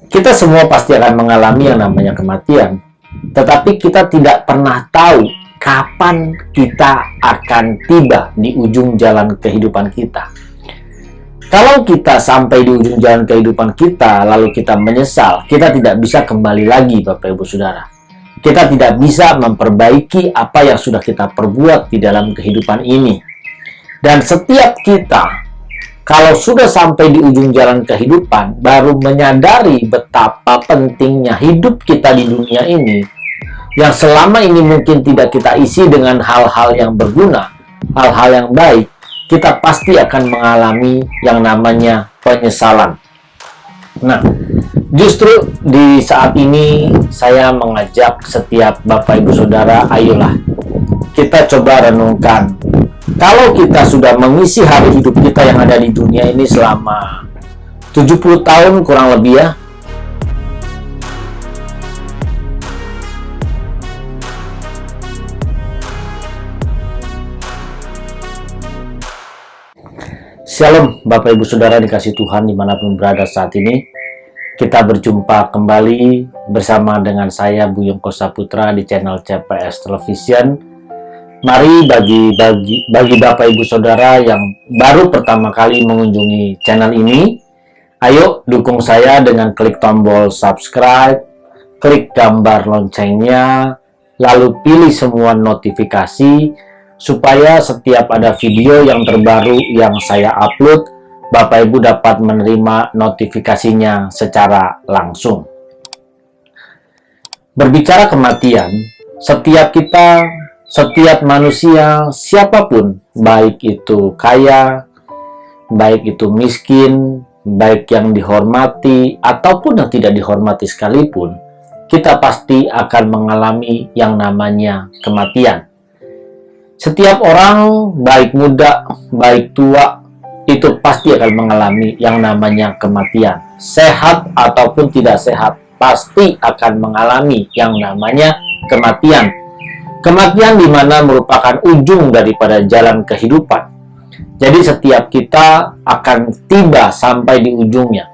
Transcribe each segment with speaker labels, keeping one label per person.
Speaker 1: Kita semua pasti akan mengalami yang namanya kematian, tetapi kita tidak pernah tahu kapan kita akan tiba di ujung jalan kehidupan kita. Kalau kita sampai di ujung jalan kehidupan kita, lalu kita menyesal, kita tidak bisa kembali lagi, Bapak Ibu Saudara. Kita tidak bisa memperbaiki apa yang sudah kita perbuat di dalam kehidupan ini. Dan setiap kita, kalau sudah sampai di ujung jalan kehidupan, baru menyadari betapa pentingnya hidup kita di dunia ini, yang selama ini mungkin tidak kita isi dengan hal-hal yang berguna, hal-hal yang baik, kita pasti akan mengalami yang namanya penyesalan. Nah, justru di saat ini saya mengajak setiap Bapak Ibu Saudara, ayolah kita coba renungkan. Kalau kita sudah mengisi hari hidup kita yang ada di dunia ini selama 70 tahun kurang lebih ya, Shalom Bapak Ibu Saudara dikasih Tuhan dimanapun berada saat ini. Kita berjumpa kembali bersama dengan saya Buyung Kosaputra di channel CPS Television. Mari bagi Bapak Ibu Saudara yang baru pertama kali mengunjungi channel ini, ayo dukung saya dengan klik tombol subscribe, klik gambar loncengnya, lalu pilih semua notifikasi supaya setiap ada video yang terbaru yang saya upload, Bapak Ibu dapat menerima notifikasinya secara langsung. Berbicara kematian, setiap kita, setiap manusia, siapapun, baik itu kaya, baik itu miskin, baik yang dihormati ataupun yang tidak dihormati sekalipun, kita pasti akan mengalami yang namanya kematian. Setiap orang, baik muda, baik tua, itu pasti akan mengalami yang namanya kematian. Sehat ataupun tidak sehat, pasti akan mengalami yang namanya kematian. Kematian di mana merupakan ujung daripada jalan kehidupan. Jadi setiap kita akan tiba sampai di ujungnya.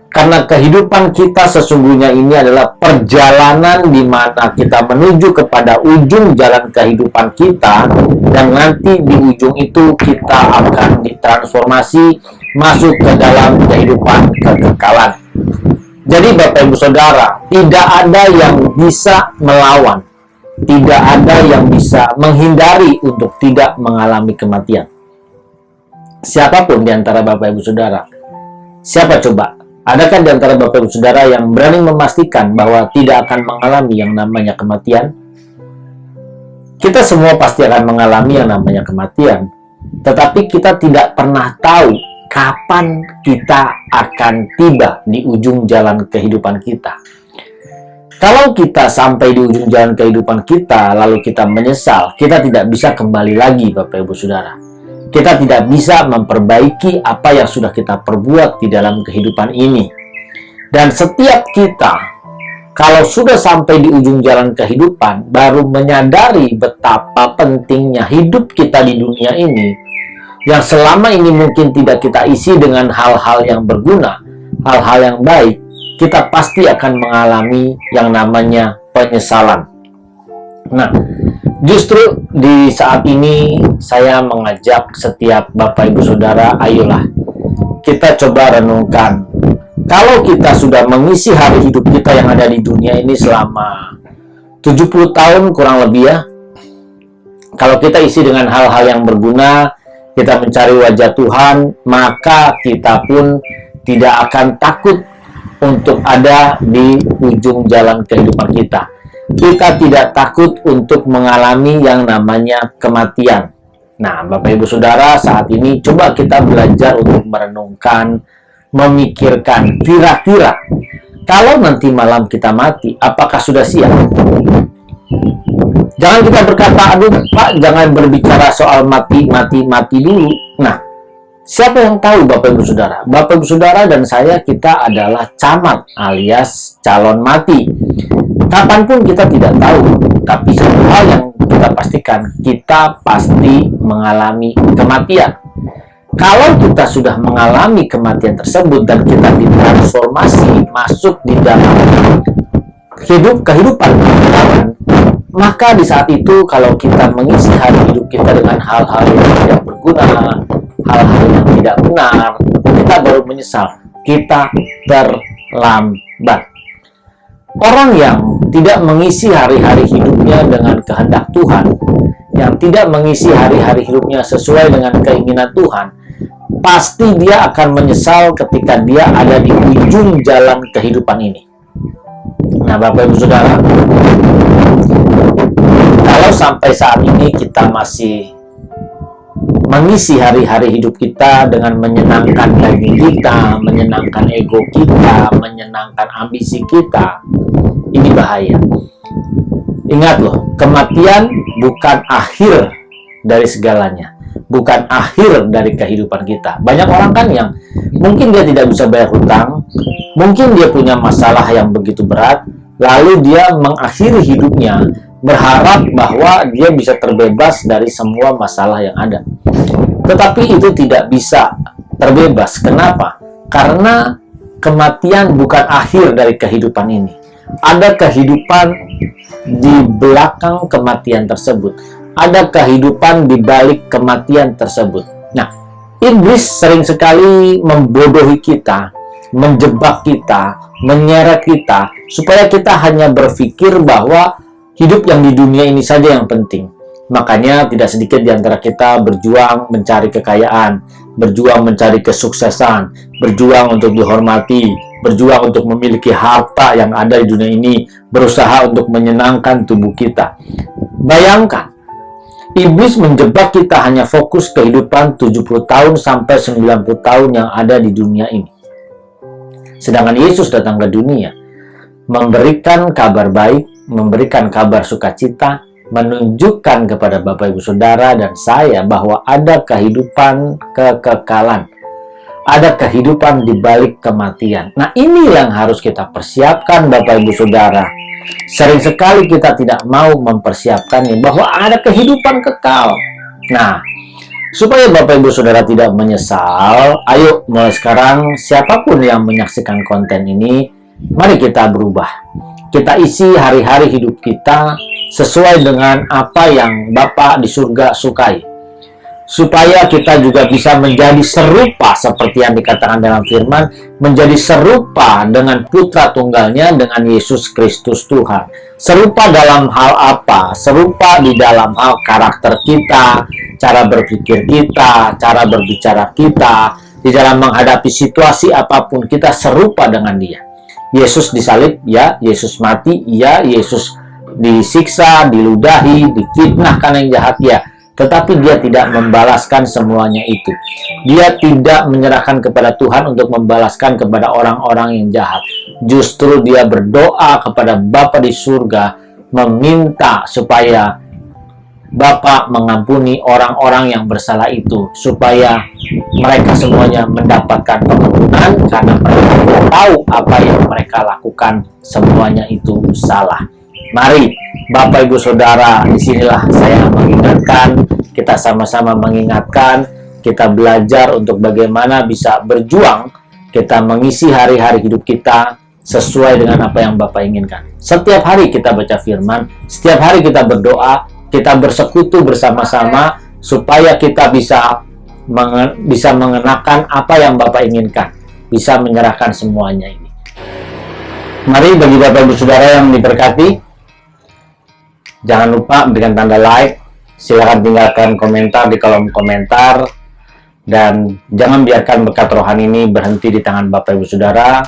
Speaker 1: Karena kehidupan kita sesungguhnya ini adalah perjalanan di mana kita menuju kepada ujung jalan kehidupan kita, dan nanti di ujung itu kita akan ditransformasi masuk ke dalam kehidupan kekekalan. Jadi Bapak Ibu Saudara, tidak ada yang bisa melawan, tidak ada yang bisa menghindari untuk tidak mengalami kematian. Siapapun di antara Bapak Ibu Saudara, siapa coba? Adakah di antara Bapak Ibu Saudara yang berani memastikan bahwa tidak akan mengalami yang namanya kematian? Kita semua pasti akan mengalami yang namanya kematian, tetapi kita tidak pernah tahu kapan kita akan tiba di ujung jalan kehidupan kita. Kalau kita sampai di ujung jalan kehidupan kita, lalu kita menyesal, kita tidak bisa kembali lagi, Bapak Ibu Saudara. Kita tidak bisa memperbaiki apa yang sudah kita perbuat di dalam kehidupan ini. Dan setiap kita, kalau sudah sampai di ujung jalan kehidupan, baru menyadari betapa pentingnya hidup kita di dunia ini, yang selama ini mungkin tidak kita isi dengan hal-hal yang berguna, hal-hal yang baik, kita pasti akan mengalami yang namanya penyesalan. Nah, justru di saat ini saya mengajak setiap Bapak Ibu Saudara, ayolah kita coba renungkan. Kalau kita sudah mengisi hari hidup kita yang ada di dunia ini selama 70 tahun kurang lebih ya, kalau kita isi dengan hal-hal yang berguna, kita mencari wajah Tuhan, maka kita pun tidak akan takut untuk ada di ujung jalan kehidupan kita. Kita tidak takut untuk mengalami yang namanya kematian. Nah, Bapak Ibu Saudara, saat ini coba kita belajar untuk merenungkan, memikirkan, kira-kira kalau nanti malam kita mati, apakah sudah siap? Jangan kita berkata, aduh Pak, jangan berbicara soal mati dulu. Nah, siapa yang tahu Bapak Ibu Saudara? Bapak Ibu Saudara dan saya, kita adalah camat alias calon mati. Kapanpun kita tidak tahu, tapi satu hal yang kita pastikan, kita pasti mengalami kematian. Kalau kita sudah mengalami kematian tersebut dan kita ditransformasi masuk di dalam kehidupan kekekalan, maka di saat itu kalau kita mengisi hari hidup kita dengan hal-hal yang tidak berguna, hal-hal yang tidak benar, kita baru menyesal. Kita terlambat. Orang yang tidak mengisi hari-hari hidupnya dengan kehendak Tuhan, yang tidak mengisi hari-hari hidupnya sesuai dengan keinginan Tuhan, pasti dia akan menyesal ketika dia ada di ujung jalan kehidupan ini. Nah, Bapak Ibu Saudara, kalau sampai saat ini kita masih mengisi hari-hari hidup kita dengan menyenangkan daging kita, menyenangkan ego kita, menyenangkan ambisi kita, ini bahaya. Ingat loh, kematian bukan akhir dari segalanya, bukan akhir dari kehidupan kita. Banyak orang kan yang mungkin dia tidak bisa bayar hutang, mungkin dia punya masalah yang begitu berat, lalu dia mengakhiri hidupnya berharap bahwa dia bisa terbebas dari semua masalah yang ada. Tetapi itu tidak bisa terbebas. Kenapa? Karena kematian bukan akhir dari kehidupan ini. Ada kehidupan di belakang kematian tersebut. Ada kehidupan di balik kematian tersebut. Nah, iblis sering sekali membodohi kita, menjebak kita, menyeret kita, supaya kita hanya berpikir bahwa hidup yang di dunia ini saja yang penting. Makanya tidak sedikit di antara kita berjuang mencari kekayaan, berjuang mencari kesuksesan, berjuang untuk dihormati, berjuang untuk memiliki harta yang ada di dunia ini, berusaha untuk menyenangkan tubuh kita. Bayangkan, iblis menjebak kita hanya fokus kehidupan 70 tahun sampai 90 tahun yang ada di dunia ini. Sedangkan Yesus datang ke dunia, memberikan kabar baik, memberikan kabar sukacita, menunjukkan kepada Bapak Ibu Saudara dan saya bahwa ada kehidupan kekekalan, ada kehidupan di balik kematian. Nah, ini yang harus kita persiapkan Bapak Ibu Saudara. Sering sekali kita tidak mau mempersiapkannya bahwa ada kehidupan kekal. Nah, supaya Bapak Ibu Saudara tidak menyesal, ayo mulai sekarang siapapun yang menyaksikan konten ini, mari kita berubah. Kita isi hari-hari hidup kita sesuai dengan apa yang Bapa di surga sukai. Supaya kita juga bisa menjadi serupa seperti yang dikatakan dalam firman, menjadi serupa dengan putra tunggalnya, dengan Yesus Kristus Tuhan. Serupa dalam hal apa? Serupa di dalam hal karakter kita, cara berpikir kita, cara berbicara kita, di dalam menghadapi situasi apapun kita serupa dengan Dia. Yesus disalib, ya. Yesus mati, ya. Yesus disiksa, diludahi, difitnah karena yang jahat, ya. Tetapi Dia tidak membalaskan semuanya itu. Dia tidak menyerahkan kepada Tuhan untuk membalaskan kepada orang-orang yang jahat. Justru Dia berdoa kepada Bapa di surga, meminta supaya Bapa mengampuni orang-orang yang bersalah itu, supaya mereka semuanya mendapatkan pengampunan karena mereka tahu apa yang mereka lakukan semuanya itu salah. Mari Bapak Ibu Saudara, disinilah saya mengingatkan, kita sama-sama mengingatkan, kita belajar untuk bagaimana bisa berjuang, kita mengisi hari-hari hidup kita sesuai dengan apa yang Bapak inginkan. Setiap hari kita baca firman, setiap hari kita berdoa, kita bersekutu bersama-sama supaya kita bisa mengenakan apa yang Bapak inginkan, bisa menyerahkan semuanya ini. Mari bagi Bapak Ibu Saudara yang diberkati, jangan lupa berikan tanda like, silakan tinggalkan komentar di kolom komentar, dan jangan biarkan berkat rohani ini berhenti di tangan Bapak Ibu Saudara,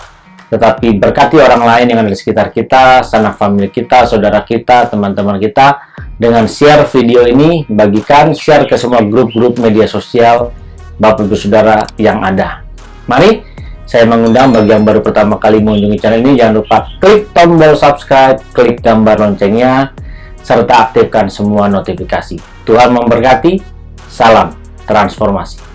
Speaker 1: tetapi berkati orang lain yang ada di sekitar kita, sanak famili kita, saudara kita, teman-teman kita, dengan share video ini, bagikan, share ke semua grup-grup media sosial Bapak Ibu Saudara yang ada. Mari, saya mengundang bagi yang baru pertama kali mengunjungi channel ini, jangan lupa klik tombol subscribe, klik gambar loncengnya, serta aktifkan semua notifikasi. Tuhan memberkati, salam transformasi.